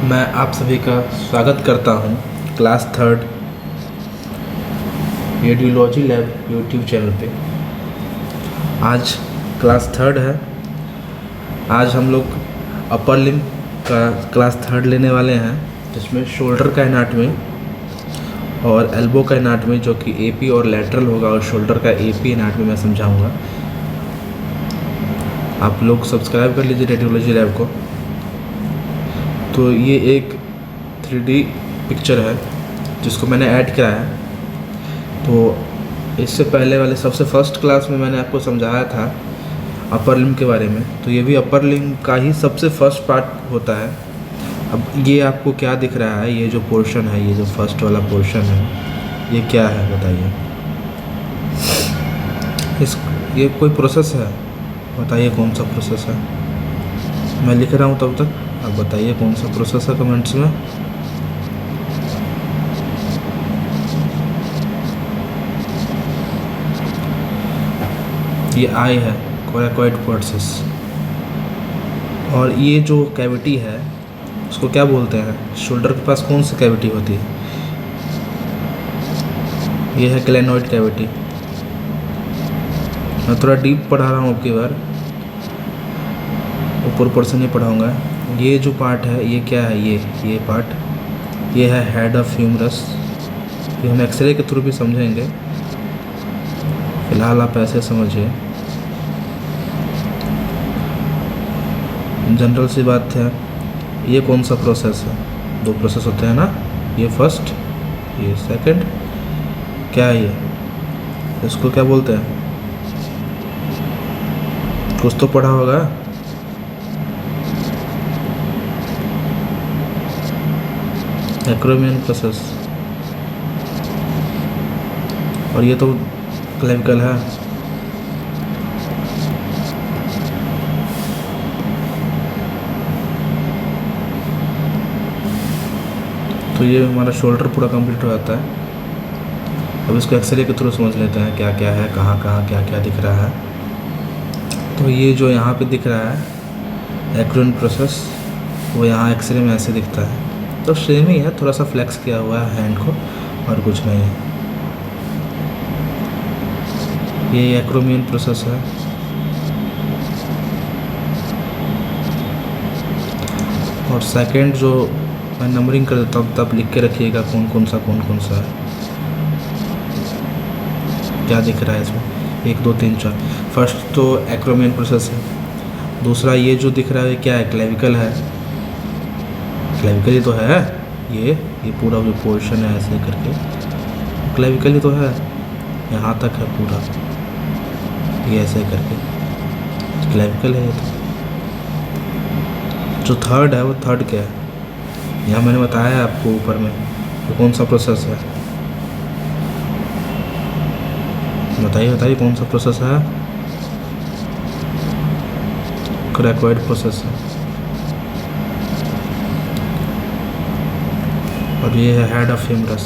मैं आप सभी का स्वागत करता हूं class third radiology lab YouTube channel पे। आज क्लास थर्ड है। आज हम लोग अपर लिम्ब का क्लास थर्ड लेने वाले हैं, जिसमें शोल्डर का एनाटमी और एल्बो का एनाटमी, जो कि एपी और लैटरल होगा, और शोल्डर का एपी एनाटमी मैं समझाऊंगा। आप लोग सब्सक्राइब कर लीजिए रेडियोलॉजी लैब को। तो ये एक 3D पिक्चर है जिसको मैंने ऐड कराया है। तो इससे पहले वाले सबसे फर्स्ट क्लास में मैंने आपको समझाया था अपर लिम्ब के बारे में। तो ये भी अपर लिम्ब का ही सबसे फर्स्ट पार्ट होता है। अब ये आपको क्या दिख रहा है, ये जो पोर्शन है, ये जो फर्स्ट वाला पोर्शन है, ये क्या है बताइए। ये कोई प्रोसेस है, बताइए कौन सा प्रोसेस है। मैं लिख रहा हूँ तब तक आप बताइए कौन सा प्रोसेस है कमेंट्स में। ये आई है, कोरैकोइड प्रोसेस। और ये जो कैविटी है उसको क्या बोलते हैं, शोल्डर के पास कौन सी कैविटी होती है? ये है ग्लेनोइड कैविटी। मैं थोड़ा डीप पढ़ा रहा हूँ, अब की बार ऊपर से नहीं पढ़ाऊँगा। ये जो पार्ट है ये क्या है, ये पार्ट ये है हेड ऑफ ह्यूमरस। ये हम एक्सरे के थ्रू भी समझेंगे, फिलहाल आप ऐसे समझिए। जनरल सी बात है। ये कौन सा प्रोसेस है? दो प्रोसेस होते हैं ना, ये फर्स्ट, ये सेकंड। क्या है ये, इसको क्या बोलते हैं? कुछ तो पढ़ा होगा। Acromion process. और ये तो क्लेविकल है। तो ये हमारा शोल्डर पूरा कंप्लीट हो जाता है। अब इसको एक्सरे के थ्रू समझ लेते हैं क्या क्या है, कहाँ कहाँ क्या क्या दिख रहा है। तो ये जो यहाँ पे दिख रहा है एक्रोमियन प्रोसेस, वो यहाँ एक्सरे में ऐसे दिखता है। तो सेम ही है, थोड़ा सा फ्लेक्स किया हुआ है हैंड को, और कुछ नहीं है। ये एक्रोमियन प्रोसेस है। और सेकंड जो मैं नंबरिंग कर देता हूँ, तब लिख के रखिएगा कौन कौन सा है, क्या दिख रहा है इसमें। 1 2 3 4। फर्स्ट तो एक्रोमियन प्रोसेस है। दूसरा ये जो दिख रहा है क्या है, क्लेविकल है। क्लेविकल ही तो है। ये पूरा जो पोर्शन है ऐसे करके क्लेविकल ही तो है, यहाँ तक है पूरा, ये ऐसे करके क्लेविकल है। ये तो जो थर्ड है, वो थर्ड क्या है, यहाँ मैंने बताया है आपको ऊपर में। तो कौन सा प्रोसेस है, बताइए कौन सा प्रोसेस है? कोरैकोइड प्रोसेस है। और ये है हेड ऑफ ह्यूमरस।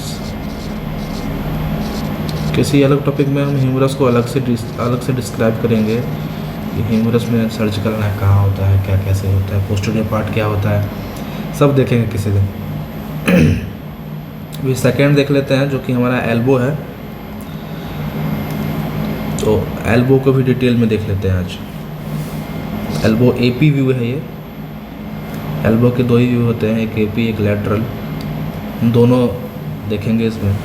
किसी अलग टॉपिक में हम ह्यूमरस को अलग से डिस्क्राइब करेंगे कि ह्यूमरस में सर्जिकल ना कहाँ होता है, क्या कैसे होता है, पोस्टीरियर पार्ट क्या होता है, सब देखेंगे किसी दिन। अभी सेकेंड देख लेते हैं, जो कि हमारा एल्बो है। तो एल्बो को भी डिटेल में देख लेते हैं आज। एल्बो एपी व्यू है। ये एल्बो के 2 ही व्यू होते हैं, एक एपी एक लैटरल, दोनों देखेंगे इसमें।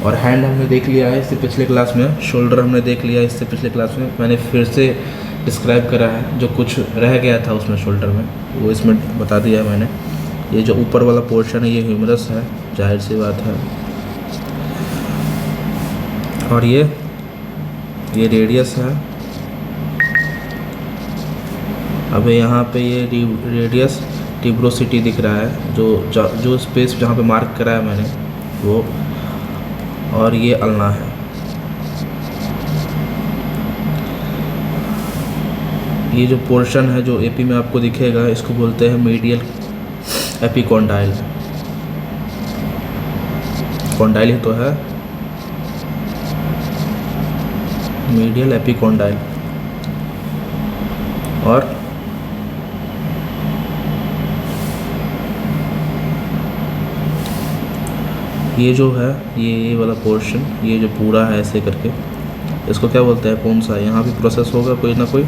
और हैंड हमने देख लिया है इससे पिछले क्लास में, शोल्डर हमने देख लिया है इससे पिछले क्लास में। मैंने फिर से डिस्क्राइब करा है, जो कुछ रह गया था उसमें शोल्डर में, वो इसमें बता दिया है मैंने। ये जो ऊपर वाला पोर्शन है ये ह्यूमरस है, जाहिर सी बात है। और ये रेडियस है। अब यहाँ पे ये रेडियस टिब्रोसिटी दिख रहा है, जो स्पेस जहाँ पे मार्क करा है मैंने वो। और ये अल्ना है। ये जो पोर्शन है जो एपी में आपको दिखेगा, इसको बोलते हैं मीडियल एपिकॉन्डाइल। कॉन्डाइल ही तो है, मीडियल एपिकॉन्डाइल। और ये जो है ये वाला पोर्शन, ये जो पूरा है ऐसे करके, इसको क्या बोलते हैं, कौन सा, यहाँ भी प्रोसेस होगा कोई ना कोई,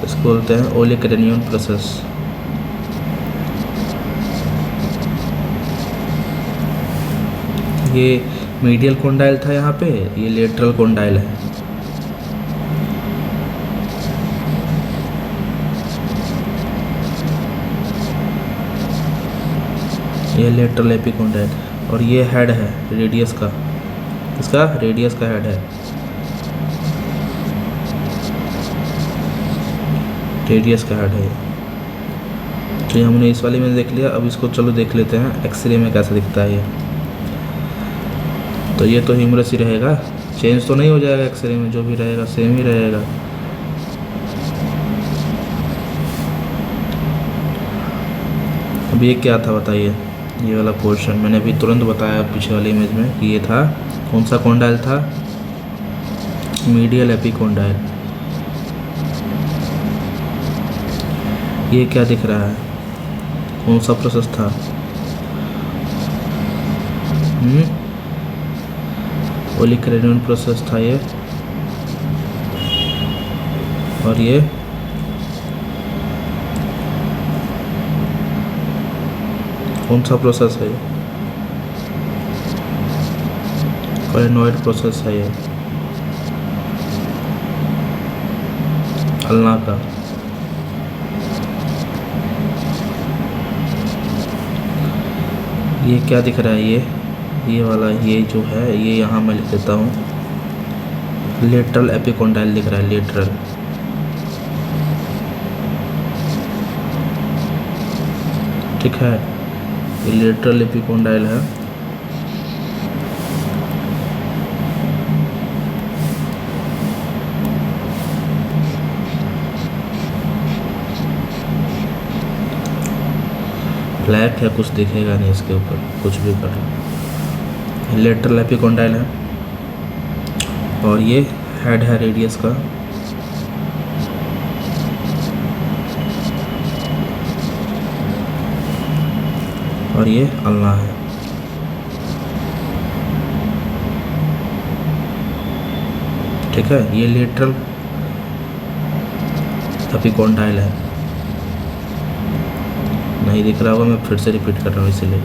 इसको बोलते हैं ओलिक्रेनियन प्रोसेस। ये मीडियल कॉन्डाइल था यहाँ पे, ये लेटरल कॉन्डाइल है। ये लेटरल एपिकोंडाइल, और ये हेड है रेडियस का, इसका रेडियस का हेड है, रेडियस का हेड है ये। तो ये हमने इस वाले में देख लिया। अब इसको चलो देख लेते हैं एक्सरे में कैसा दिखता है ये। तो ये तो ह्यूमरस ही रहेगा, चेंज तो नहीं हो जाएगा एक्सरे में, जो भी रहेगा सेम ही रहेगा। अब ये क्या था बताइए, ये वाला पोर्शन मैंने अभी तुरंत बताया पीछे वाली इमेज में कि ये था, कौन सा कॉन्डाइल था, मीडियल एपिकोंडाइल। ये क्या दिख रहा है, कौन सा प्रोसेस था, ओलिक्रेनियन प्रोसेस था ये। और ये कौन सा प्रोसेस है, ये कोलिनॉइड प्रोसेस है ये, अल्ना का। ये क्या दिख रहा है, ये वाला, ये जो है ये यहाँ मैं लिख देता हूँ, लेटरल एपिकोंडाइल दिख रहा है, लेटरल। ठीक है, ये लेटरल एपिकोंडाइल है। ब्लैक है, कुछ दिखेगा नहीं इसके ऊपर, कुछ भी कर लो। लेटरल एपिकोंडाइल है, और ये हेड है रेडियस का। और ये अल्ना है। ठीक है, ये लेटरल एपिकोंडाइल है। नहीं दिख रहा होगा, मैं फिर से रिपीट कर रहा हूँ इसीलिए।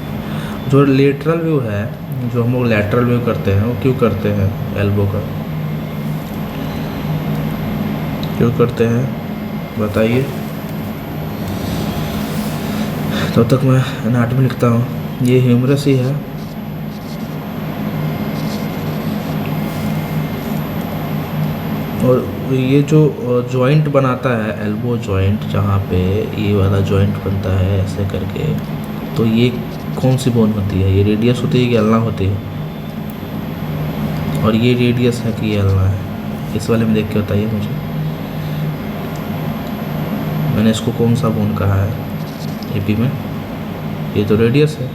जो लेटरल व्यू है, जो हम लोग लैटरल व्यू करते हैं, वो क्यों करते हैं एल्बो का, क्यों करते हैं बताइए। तब तक मैं एनाटॉमी लिखता हूँ। ये ह्यूमरस ही है, और ये जो जॉइंट बनाता है एल्बो जॉइंट, जहाँ पे ये वाला जॉइंट बनता है ऐसे करके, तो ये कौन सी बोन होती है, ये रेडियस होती है कि अल्ना होती है, और ये रेडियस है कि ये अल्ना है, इस वाले में देख के बताइए मुझे। मैंने इसको कौन सा बोन कहा है एपी में, ये तो रेडियस है,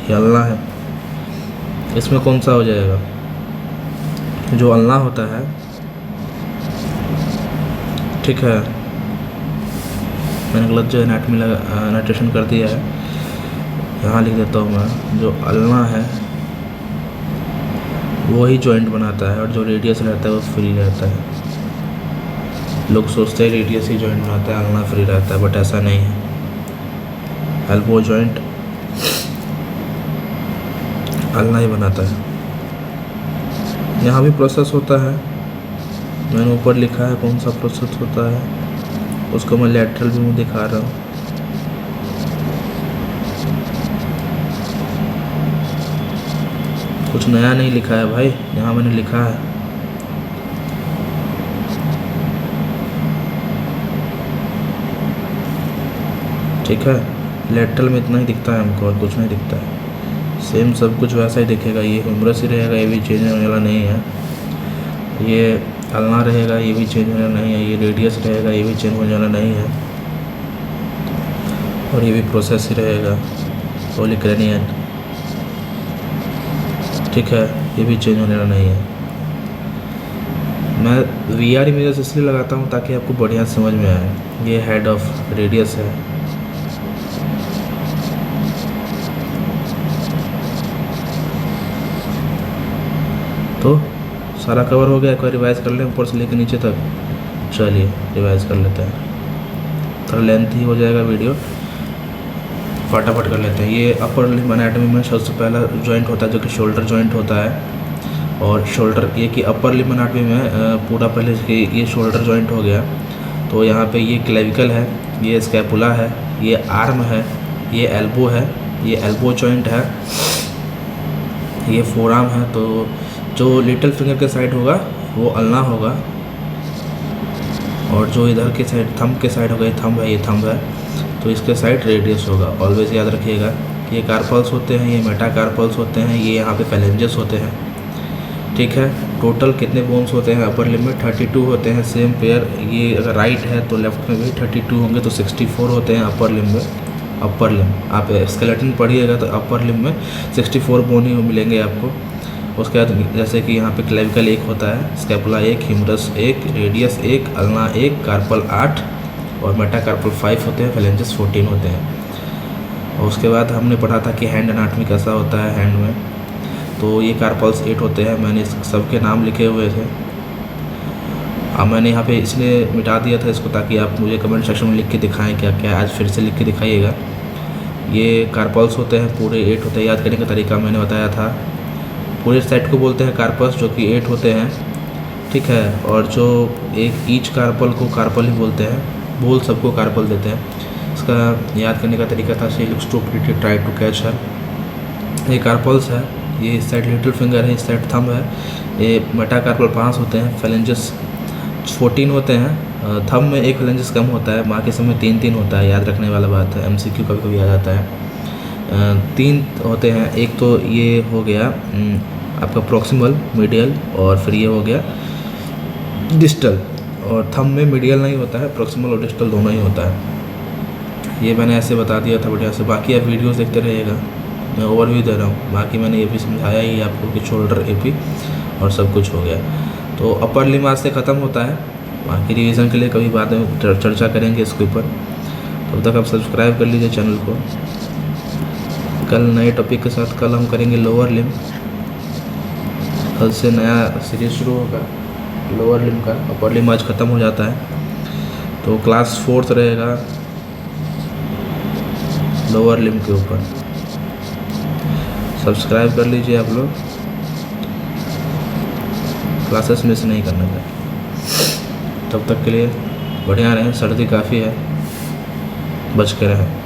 ये अल्ना है, इसमें कौन सा हो जाएगा, जो अल्ना होता है। ठीक है, मैंने गलत जो एनाटॉमी नोटेशन कर दिया है, यहाँ लिख देता हूँ मैं। जो अल्ना है वो ही जॉइंट बनाता है, और जो रेडियस रहता है वो फ्री रहता है। लोग सोचते हैं रेडियस ही जॉइंट बनाता है, अल्ना फ्री रहता है, बट ऐसा नहीं है। एल्बो जॉइंट अल्ना ही बनाता है। यहाँ भी प्रोसेस होता है, मैंने ऊपर लिखा है कौन सा प्रोसेस होता है, उसको मैं लैटरल व्यू में दिखा रहा हूँ। कुछ नया नहीं लिखा है भाई, यहाँ मैंने लिखा है। ठीक है, लैटरल में इतना ही दिखता है हमको, और कुछ नहीं दिखता है। सेम सब कुछ वैसा ही दिखेगा, ये ह्यूमरस ही रहेगा, ये भी चेंज होने वाला नहीं है। ये अल्ना रहेगा, ये भी चेंज होने वाला नहीं है। ये रेडियस रहेगा, ये भी चेंज होने वाला नहीं है। और ये भी प्रोसेस ही रहेगा, ओलिक्रेनियन। ठीक है, ये भी चेंज होने वाला नहीं है। मैं VR इमेजेस इसलिए लगाता हूँ ताकि आपको बढ़िया समझ में आए। ये हेड ऑफ रेडियस है। सारा कवर हो गया। एक बार रिवाइज़ कर लें ऊपर से लेकर नीचे तक। चलिए रिवाइज़ कर लेते हैं, थोड़ा लेंथ ही हो जाएगा वीडियो, फटाफट कर लेते हैं। ये अपर लिम्ब एनाटॉमी में सबसे पहला जॉइंट होता है जो कि शोल्डर जॉइंट होता है। और शोल्डर ये कि अपर लिम्ब एनाटॉमी में पूरा पहले ये शोल्डर जॉइंट हो गया, तो यहाँ पे ये क्लेविकल है, ये स्कैपुला है, ये आर्म है, ये एल्बो है, ये एल्बो जॉइंट है, ये फोरआर्म है। तो जो लिटिल फिंगर के साइड होगा वो अल्ना होगा, और जो इधर के साइड थंब के साइड होगा ये थंब है, ये थंब है, तो इसके साइड रेडियस होगा। ऑलवेज याद रखिएगा। ये कार्पल्स होते हैं, ये मेटाकार्पल्स होते हैं, ये यहाँ पे फेलेंजेस होते हैं। ठीक है, टोटल कितने बोन्स होते हैं अपर लिम्ब में? 32 होते हैं। सेम पेयर, ये अगर राइट है तो लेफ्ट में भी 32 होंगे, तो 64 होते हैं अपर लिम्ब में। अपर लिम्ब आप स्केलेटन पढ़िएगा तो अपर लिम्ब में 64 बोन ही मिलेंगे आपको। उसके बाद जैसे कि यहाँ पे क्लेविकल 1 होता है, scapula 1, humerus 1, radius 1, ulna 1, carpal 8 और मेटाकार्पल 5 होते हैं, फेलेंजेस 14 होते हैं। और उसके बाद हमने पढ़ा था कि हैंड एनाटॉमी कैसा होता है हैंड में, तो ये कार्पल्स 8 होते हैं। मैंने सबके नाम लिखे हुए थे, अब मैंने यहाँ पे इसलिए मिटा दिया था इसको ताकि आप मुझे कमेंट सेक्शन में लिख के दिखाएं क्या क्या, आज फिर से लिख के दिखाइएगा। ये कार्पल्स होते हैं, पूरे 8 होते हैं। याद करने का तरीका मैंने बताया था। पूरे सेट को बोलते हैं कार्पल्स, जो कि 8 होते हैं। ठीक है, और जो एक ईच कार्पल को कार्पल ही बोलते हैं, बोल सबको कार्पल देते हैं। इसका याद करने का तरीका था, she looks too pretty try to catch her. ये कार्पल्स है, ये इस साइड लिटिल फिंगर है, इस साइड थंब है। ये मेटाकार्पल 5 होते हैं, फेलेंजेस 14 होते हैं। थंब में एक फेलेंजेस कम होता है, बाकी सब में 3-3 होता है। याद रखने वाला बात है, MCQ कभी कभी आ जाता है। 3 होते हैं। एक तो ये हो गया आपका प्रॉक्सिमल, मीडियल, और फिर ये हो गया डिस्टल। और थंब में मीडियल नहीं होता है, प्रॉक्सिमल और डिस्टल दोनों ही होता है। ये मैंने ऐसे बता दिया था बढ़िया से। बाकी आप वीडियोस देखते रहिएगा, मैं ओवरव्यू दे रहा हूँ। बाकी मैंने ये भी समझाया ही आपको कि शोल्डर AP और सब कुछ हो गया। तो अपर लिम्ब आज से ख़त्म होता है। बाकी रिवीजन के लिए कभी बाद में चर्चा करेंगे इसके ऊपर। तब तक आप सब्सक्राइब कर लीजिए चैनल को। कल नए टॉपिक के साथ कल हम करेंगे लोअर लिम्ब। कल से नया सीरीज शुरू होगा लोअर लिम्ब का। अपर लिम्ब आज ख़त्म हो जाता है, तो क्लास 4th रहेगा लोअर लिम्ब के ऊपर। सब्सक्राइब कर लीजिए आप लोग, क्लासेस मिस नहीं करना है। तब तक के लिए बढ़िया रहें, सर्दी काफ़ी है, बच के रहें।